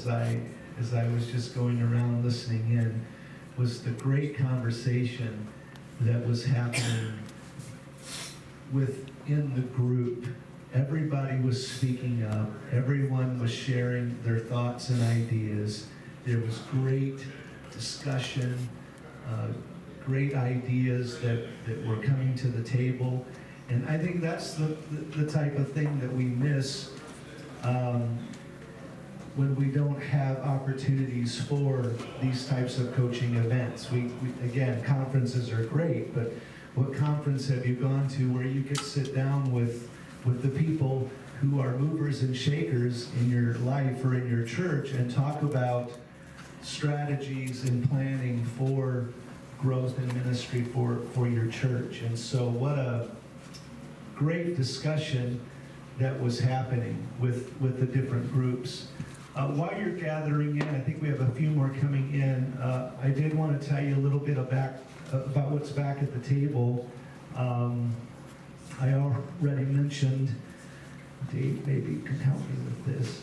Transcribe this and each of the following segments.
as I was just going around listening in was the great conversation that was happening within the group. Everybody was speaking up. Everyone was sharing their thoughts and ideas. There was great discussion, great ideas that were coming to the table. And I think that's the type of thing that we miss when we don't have opportunities for these types of coaching events. We again, conferences are great, but what conference have you gone to where you could sit down with the people who are movers and shakers in your life or in your church and talk about strategies and planning for growth and ministry for your church? And so what a great discussion that was happening with the different groups. While you're gathering in, I think we have a few more coming in. I did want to tell you a little bit about what's back at the table. I already mentioned, Dave maybe can help me with this,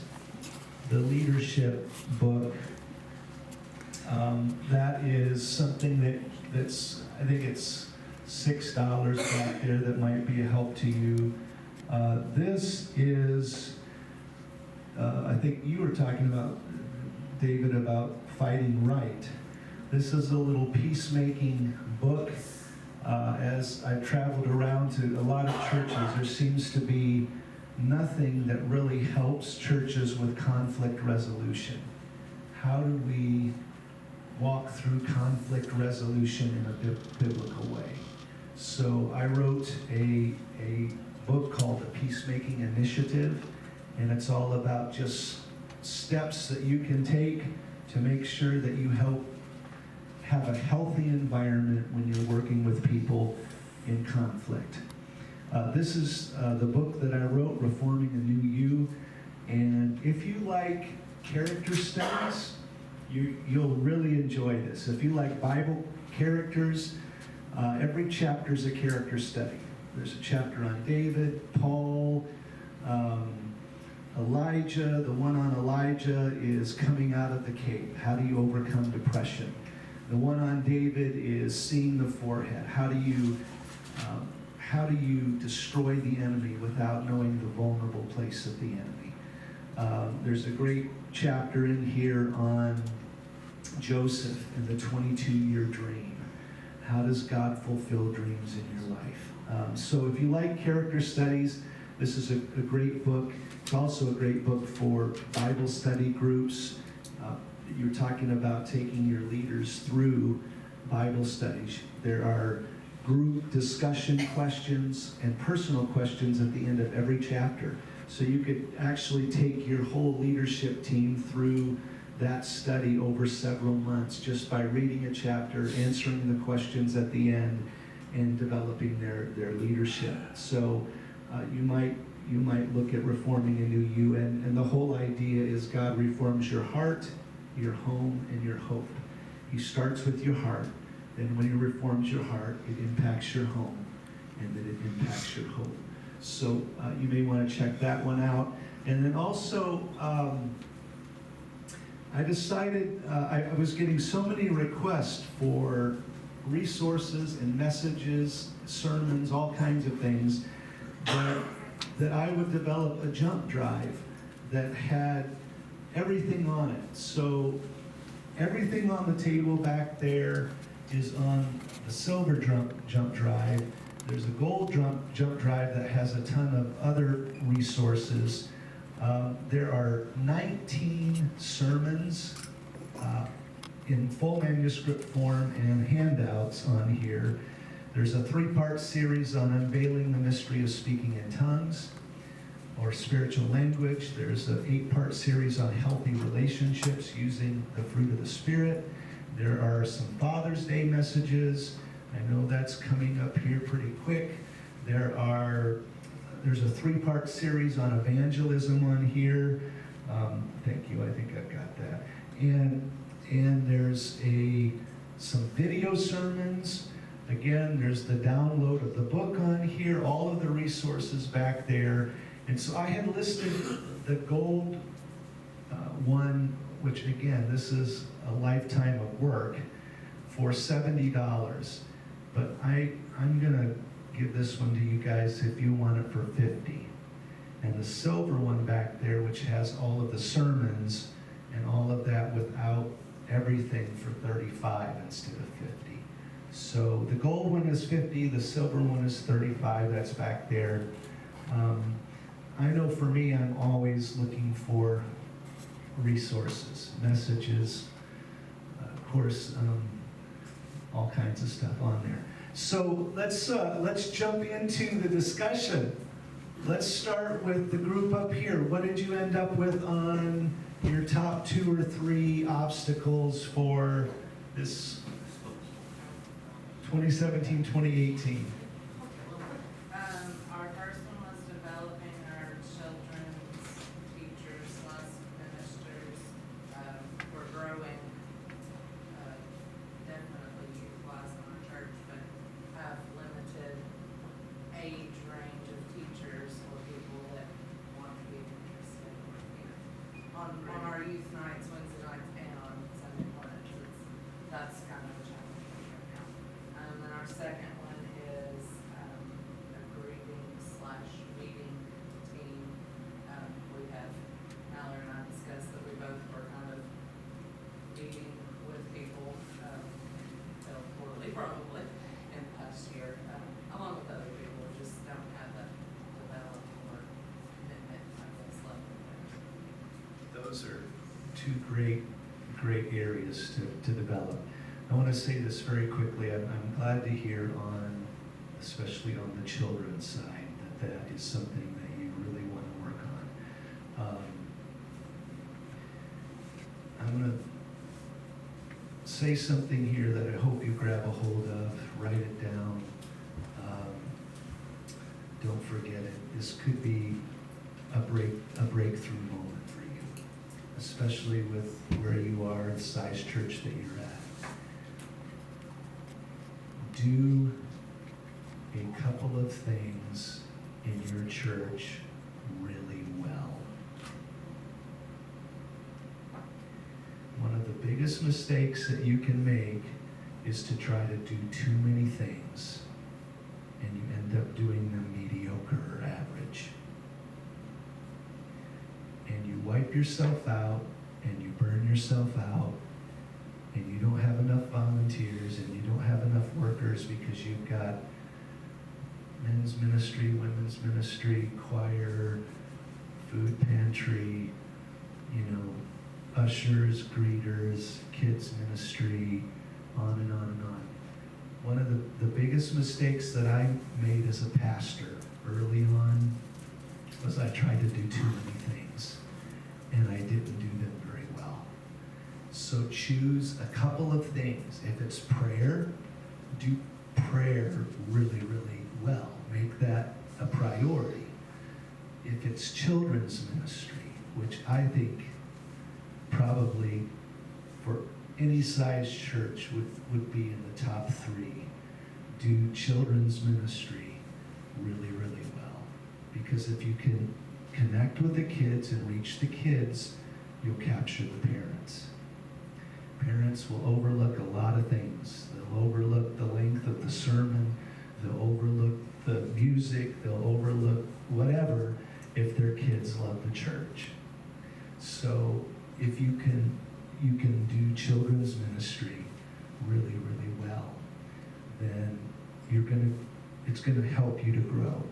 the leadership book. That is something that's, I think it's $6 back there that might be a help to you. This is, I think you were talking about, David, about fighting right. This is a little peacemaking book. As I've traveled around to a lot of churches, there seems to be nothing that really helps churches with conflict resolution. How do we walk through conflict resolution in a biblical way? So I wrote a book called The Peacemaking Initiative, and it's all about just steps that you can take to make sure that you help have a healthy environment when you're working with people in conflict. This is the book that I wrote, Reforming a New You, and if you like character studies, you'll really enjoy this. If you like Bible characters, every chapter is a character study. There's a chapter on David, Paul, Elijah. The one on Elijah is coming out of the cave. How do you overcome depression? The one on David is seeing the forehead. How do you destroy the enemy without knowing the vulnerable place of the enemy? There's a great chapter in here on Joseph and the 22-year dream. How does God fulfill dreams in your life? So if you like character studies, this is a great book. It's also a great book for Bible study groups. You're talking about taking your leaders through Bible studies. There are group discussion questions and personal questions at the end of every chapter. So you could actually take your whole leadership team through that study over several months just by reading a chapter, answering the questions at the end, and developing their leadership. So you might look at Reforming a New You, and the whole idea is God reforms your heart, your home, and your hope. He starts with your heart, then when he reforms your heart, it impacts your home, and then it impacts your hope. So you may want to check that one out. And then also, I decided, I was getting so many requests for resources and messages, sermons, all kinds of things, that I would develop a jump drive that had everything on it. So everything on the table back there is on the silver jump drive. There's a gold jump drive that has a ton of other resources. There are 19 sermons in full manuscript form and handouts on here. There's a 3-part series on unveiling the mystery of speaking in tongues or spiritual language. There's an 8-part series on healthy relationships using the fruit of the Spirit. There are some Father's Day messages. I know that's coming up here pretty quick. There's a 3-part series on evangelism on here. Thank you, I think I've got that. And there's some video sermons. Again, there's the download of the book on here, all of the resources back there. And so I had listed the gold one which again, this is a lifetime of work, for $70. But I'm gonna give this one to you guys if you want it for $50. And the silver one back there, which has all of the sermons and all of that without everything, for $35 instead of $50. So the gold one is $50, the silver one is $35, that's back there. I know for me, I'm always looking for resources, messages, of course, all kinds of stuff on there. So let's jump into the discussion. Let's start with the group up here. What did you end up with on your top 2 or 3 obstacles for this 2017-2018? Our first one was developing our children's teachers / ministers. We're growing, definitely youth-wise in our church, but have limited age range of teachers or people that want to be interested. On our youth nights, Wednesday nights, and on Sunday mornings, that's kind of a challenge right now. And then our second one is a greeting / meeting team. We have, Mallory and I discussed that we both were kind of meeting with people, quarterly probably, in the past year, along with other people who just don't have that development or commitment, I guess, level there. Those are 2 great areas to develop. I want to say this very quickly. I'm glad to hear especially on the children's side, that is something that you really want to work on. I'm going to say something here that I hope you grab a hold of, write it down. Don't forget it. This could be a breakthrough moment for you, especially with where you are, the size church that you're at. Do a couple of things in your church really well. One of the biggest mistakes that you can make is to try to do too many things, and you end up doing them mediocre or average. And you wipe yourself out, and you burn yourself out, and you don't have enough volunteers, and you don't have enough workers because you've got men's ministry, women's ministry, choir, food pantry, ushers, greeters, kids ministry, on and on and on. One of the biggest mistakes that I made as a pastor early on was I tried to do too many things, and I didn't do them very well. So choose a couple of things. If it's prayer, do prayer really, really well. Make that a priority. If it's children's ministry, which I think probably for any size church would be in the top 3, do children's ministry really, really well. Because if you can connect with the kids and reach the kids, you'll capture the parents. Parents will overlook a lot of things. They'll overlook the length of the sermon. They'll overlook the music. They'll overlook whatever if their kids love the church. So if you can do children's ministry really, really well, then it's gonna help you to grow.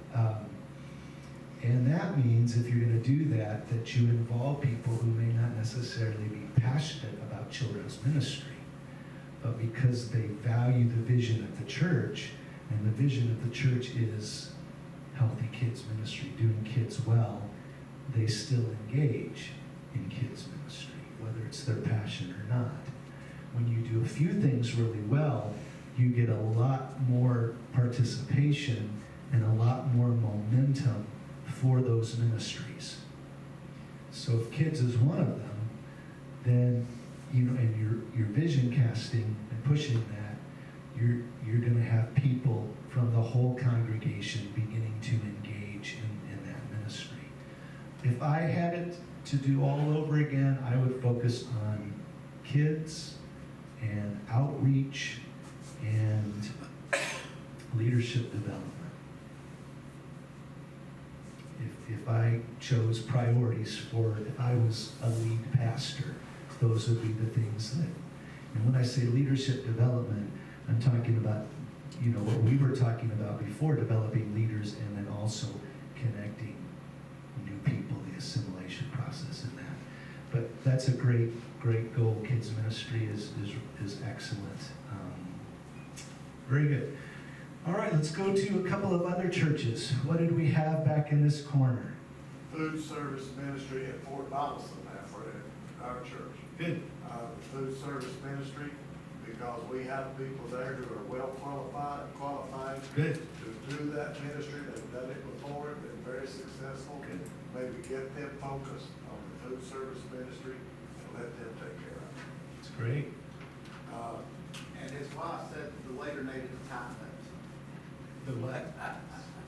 And that means if you're going to do that you involve people who may not necessarily be passionate about children's ministry, but because they value the vision of the church, and the vision of the church is healthy kids ministry, doing kids well, they still engage in kids ministry, whether it's their passion or not. When you do a few things really well, you get a lot more participation and a lot more momentum for those ministries. So if kids is one of them, then and you're vision casting and pushing that, you're going to have people from the whole congregation beginning to engage in that ministry. If I had it to do all over again, I would focus on kids and outreach and leadership development. If I chose priorities for, if I was a lead pastor, those would be the things that, and when I say leadership development, I'm talking about, what we were talking about before, developing leaders and then also connecting new people, the assimilation process in that. But that's a great goal. Kids ministry is excellent. Very good. All right, let's go to a couple of other churches. What did we have back in this corner? Food service ministry at Fort Donaldson now for our church. Good. Food service ministry, because we have people there who are well qualified Good. to do that ministry. They've done it before, been very successful. Good. Maybe get them focused on the food service ministry and let them take care of it. That's great. And his wife said the leader needed to tighten up. The what?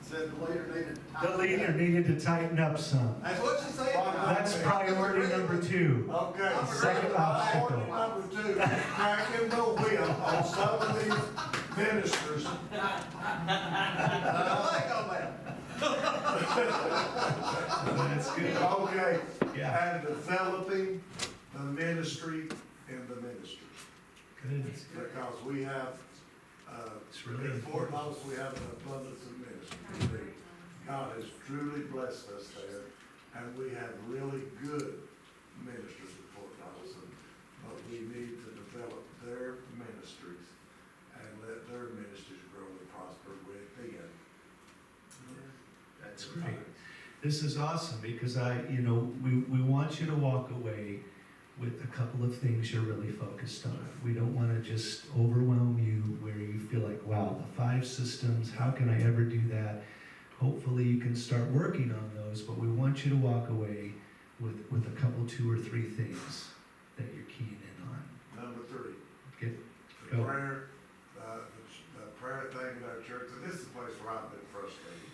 Said the leader needed to The tighten up. leader needed to tighten up some. That's what she said. That's priority number 2. Okay. Second obstacle. Priority number 2, cracking the whip on some of these ministers. That's good. Okay. Yeah. And developing the ministry in the ministry. Good. Because we have, It's really in Fort important. Knox, we have an abundance of ministry. God has truly blessed us there, and we have really good ministers at Fort Donaldson, but we need to develop their ministries and let their ministries grow and prosper within. That's great. This is awesome because we want you to walk away with a couple of things you're really focused on. We don't want to just overwhelm you where you feel like, wow, the 5 systems, how can I ever do that? Hopefully you can start working on those, but we want you to walk away with a couple, 2 or 3 things that you're keying in on. Number 3. Get, The go. prayer, the prayer thing in our church, and this is the place where I've been frustrated,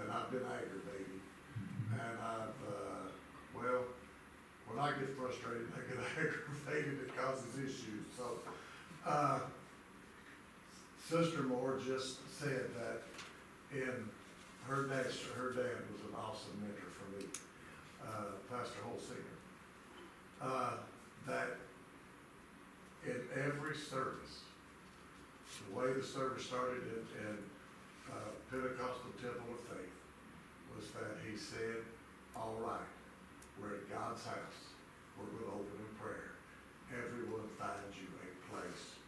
and I've been aggravated, and when I get frustrated, I get aggravated, it causes issues, so, Sister Moore just said that in her dad was an awesome mentor for me, Pastor Holsinger, that in every service, the way the service started in Pentecostal Temple of Faith was that he said, all right, we're at God's house, we're going to open in prayer. Everyone finds you a place,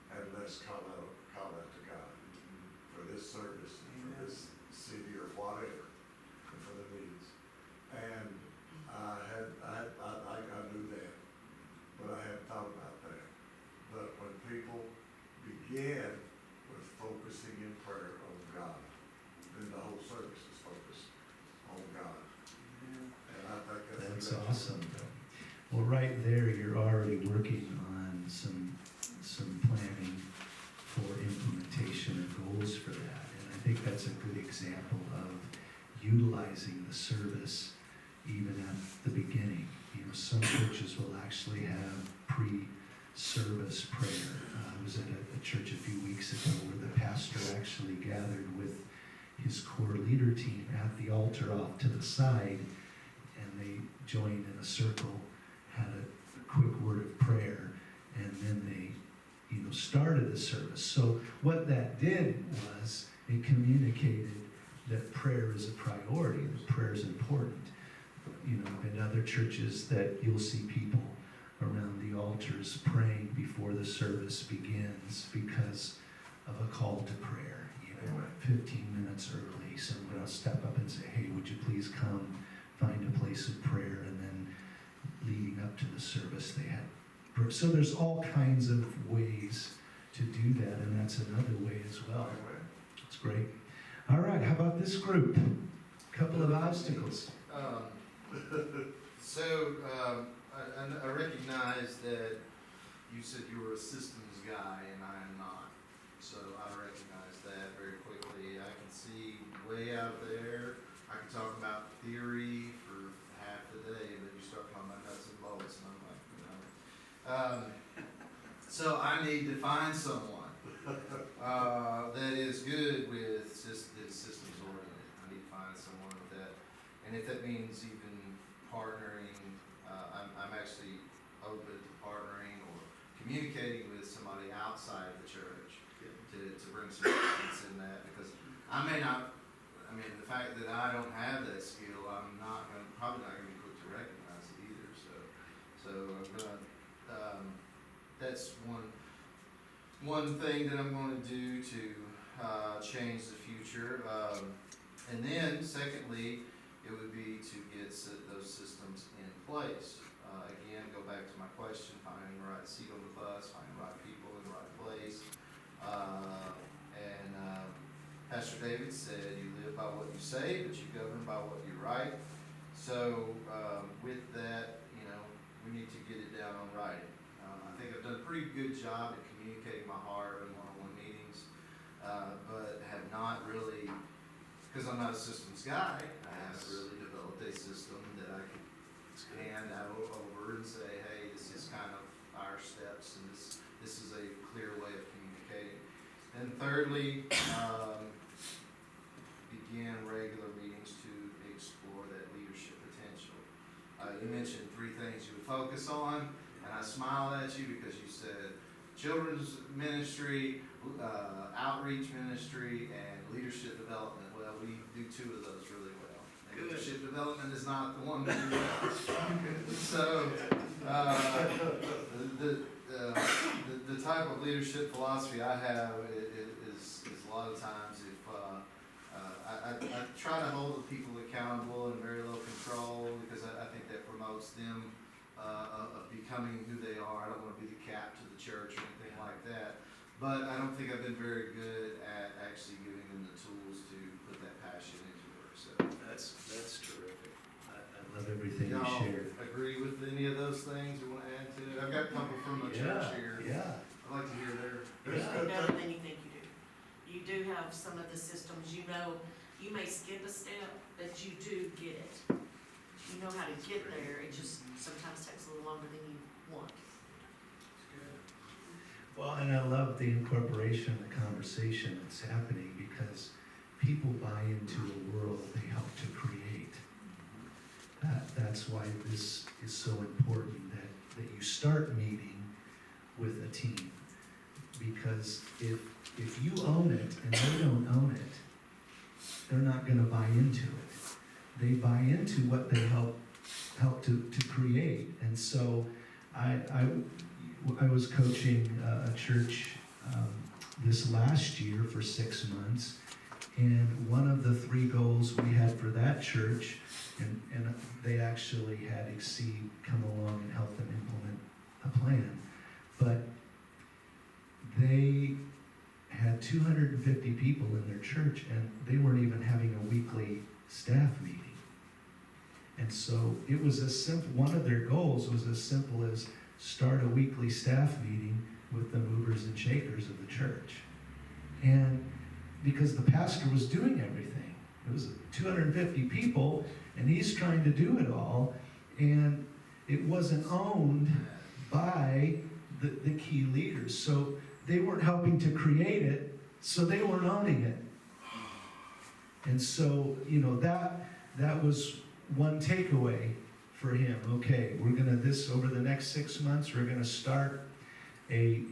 and let's call out to God for this service, for this city or whatever, and for the needs. And I knew that, but I hadn't thought about that. But when people begin with focusing in prayer on God, then the whole service is focused on God. And I think That's great. awesome. Well, right there, you're already working on some planning for implementation and goals for that. And I think that's a good example of utilizing the service even at the beginning. Some churches will actually have pre-service prayer. I was at a church a few weeks ago where the pastor actually gathered with his core leader team at the altar off to the side, and they joined in a circle, had a quick word of prayer, and then they started the service. So what that did was it communicated that prayer is a priority, that prayer is important. In other churches that you'll see people around the altars praying before the service begins because of a call to prayer. 15 minutes early, someone will step up and say, hey, would you please come find a place of prayer? And then leading up to the service, they had prayer. So there's all kinds of ways to do that, and that's another way as well. It's great. All right, how about this group? Couple of obstacles. I recognize that you said you were a systems guy, and I am not. So I recognize that very quickly. I can see way out there. I can talk about theory for half today, but you start talking about nuts and bolts, and I'm like, you know. So I need to find someone that is good with systems oriented. I need to find someone with that, and if that means even partnering, I'm actually open to partnering or communicating with somebody outside of the church to bring some difference in that, because I may not. I mean, the fact that I don't have that skill, I'm probably not going to be quick to recognize it either. So I'm gonna. That's one thing that I'm going to do to change the future. And then, secondly, it would be to get those systems in place. Again, go back to my question: finding the right seat on the bus, finding the right people in the right place, Pastor David said, you live by what you say, but you govern by what you write. So with that, you know, we need to get it down on writing. I think I've done a pretty good job at communicating my heart in one-on-one meetings, but have not really, because I'm not a systems guy, I haven't really developed a system that I can hand out over and say, hey, this is kind of our steps, and this is a clear way of communicating. And thirdly, begin regular meetings to explore that leadership potential. You mentioned 3 things you would focus on, and I smiled at you because you said children's ministry, outreach ministry, and leadership development. Well, we do 2 of those really well. And leadership development is not the one we do well. So, the type of leadership philosophy I have is a lot of times if I try to hold the people accountable and very low control, because I think that promotes them of becoming who they are. I don't want to be the cap to the church or anything like that, but I don't think I've been very good at actually giving them the tools to put that passion into work. So That's terrific. I love everything you y'all shared. agree with any of those things you want to add to it? I've got a couple from the church here. Yeah. I'd like to hear their. You know than you think you do. You do have some of the systems, you know, you may skip a step, but you do get it. You know how to get there, it just sometimes takes a little longer than you want. Well, and I love the incorporation of the conversation that's happening, because people buy into a world they help to create. That's why this is so important, that you start meeting with a team. Because if you own it and they don't own it, they're not going to buy into it. They buy into what they help to create. And so I was coaching a church this last year for 6 months, and one of the 3 goals we had for that church, and they actually had Exceed come along and help them implement a plan, but they had 250 people in their church, and they weren't even having a weekly staff meeting. And so it was one of their goals was as simple as start a weekly staff meeting with the movers and shakers of the church. And because the pastor was doing everything, it was 250 people, and he's trying to do it all, and it wasn't owned by the key leaders. So they weren't helping to create it, so they weren't owning it. And so, you know, that was one takeaway for him. Okay, we're gonna, over the next 6 months, we're gonna start a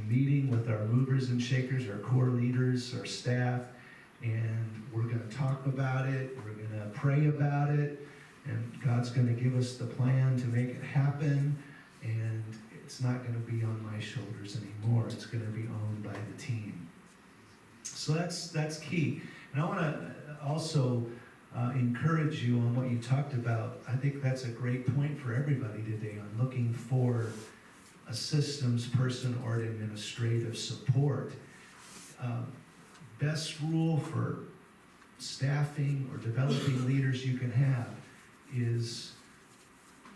meeting with our movers and shakers, our core leaders, our staff, and we're gonna talk about it, we're gonna pray about it, and God's gonna give us the plan to make it happen, and it's not gonna be on my shoulders anymore, it's gonna be owned by the team. So that's key. And I wanna also encourage you on what you talked about. I think that's a great point for everybody today on looking for a systems person or an administrative support. Best rule for staffing or developing leaders you can have is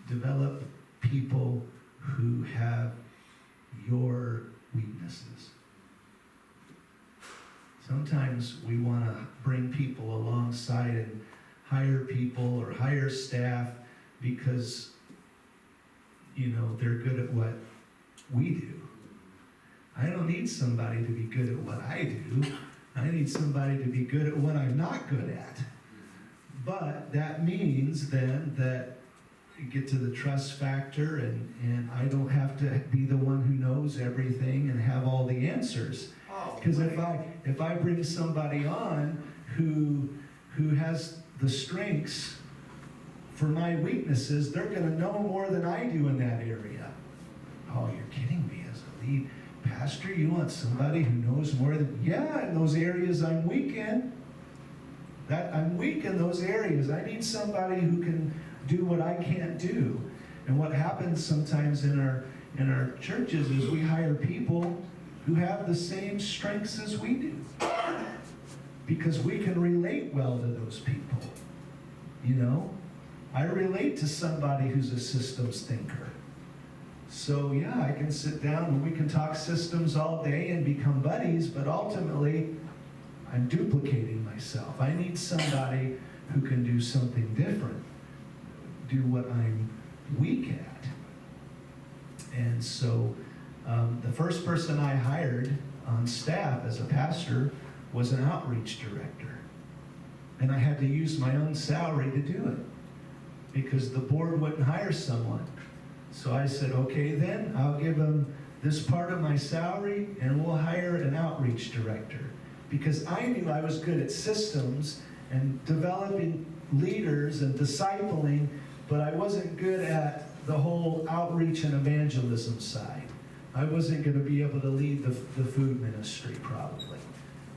develop people who have your weaknesses. Sometimes we want to bring people alongside and hire people or hire staff because, they're good at what we do. I don't need somebody to be good at what I do. I need somebody to be good at what I'm not good at. But that means then that you get to the trust factor, and I don't have to be the one who knows everything and have all the answers. Oh, Because if I bring somebody on who has the strengths for my weaknesses, they're going to know more than I do in that area. Oh, you're kidding me. As a lead pastor, you want somebody who knows more than, yeah, in those areas I'm weak in. I'm weak in those areas. I need somebody who can do what I can't do. And what happens sometimes in our churches is we hire people who have the same strengths as we do, because we can relate well to those people. I relate to somebody who's a systems thinker. So yeah, I can sit down and we can talk systems all day and become buddies, but ultimately I'm duplicating myself. I need somebody who can do something different, do what I'm weak at. And so the first person I hired on staff as a pastor was an outreach director. And I had to use my own salary to do it, because the board wouldn't hire someone. So I said, okay, then I'll give them this part of my salary and we'll hire an outreach director. Because I knew I was good at systems and developing leaders and discipling, but I wasn't good at the whole outreach and evangelism side. I wasn't going to be able to lead the food ministry probably.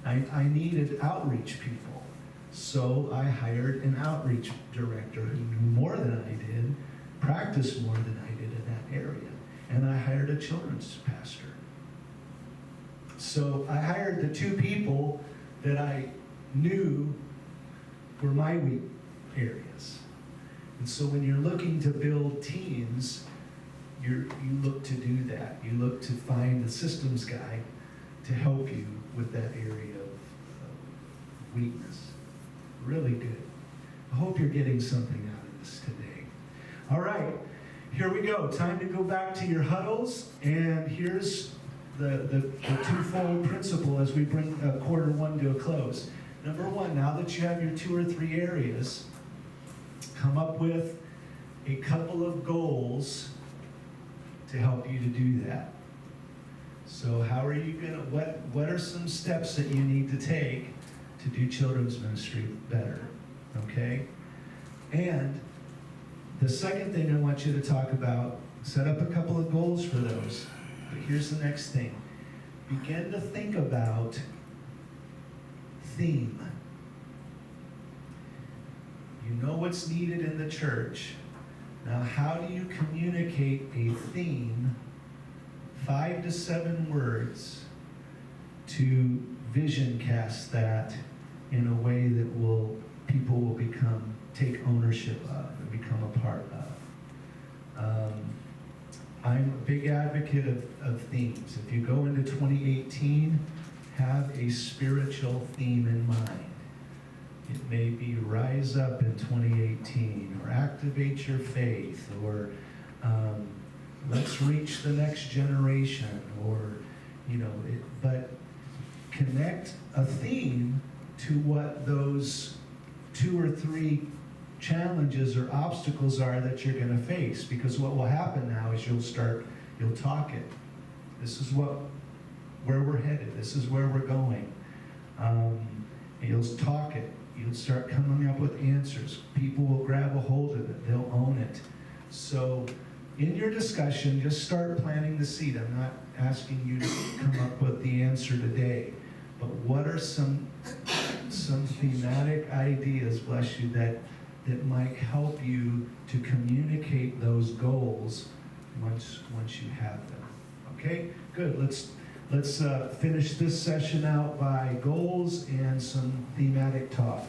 I needed outreach people. So I hired an outreach director who knew more than I did, practiced more than I did in that area. And I hired a children's pastor. So I hired the two people that I knew were my weak areas. And so when you're looking to build teams, you look to do that. You look to find a systems guy to help you with that area of weakness. Really good. I hope you're getting something out of this today. All right, here we go. Time to go back to your huddles, and here's the twofold principle as we bring quarter one to a close. Number one, now that you have your 2 or 3 areas, come up with a couple of goals to help you to do that. So how are you gonna, what are some steps that you need to take to do children's ministry better, okay? And the second thing I want you to talk about, set up a couple of goals for those. But here's the next thing. Begin to think about theme. You know what's needed in the church. Now, how do you communicate a theme, 5 to 7 words, to vision cast that in a way that people will take ownership of and become a part of? I'm a big advocate of themes. If you go into 2018, have a spiritual theme in mind. It may be Rise Up in 2018, or Activate Your Faith, or Let's Reach the Next Generation, or, but connect a theme to what those 2 or 3 challenges or obstacles are that you're going to face. Because what will happen now is you'll talk it. This is where we're headed. This is where we're going. You'll talk it. You'll start coming up with answers. People will grab a hold of it. They'll own it. So in your discussion, just start planting the seed. I'm not asking you to come up with the answer today, but what are some thematic ideas, bless you, that might help you to communicate those goals once you have them. Okay, good. Let's finish this session out by goals and some thematic talk.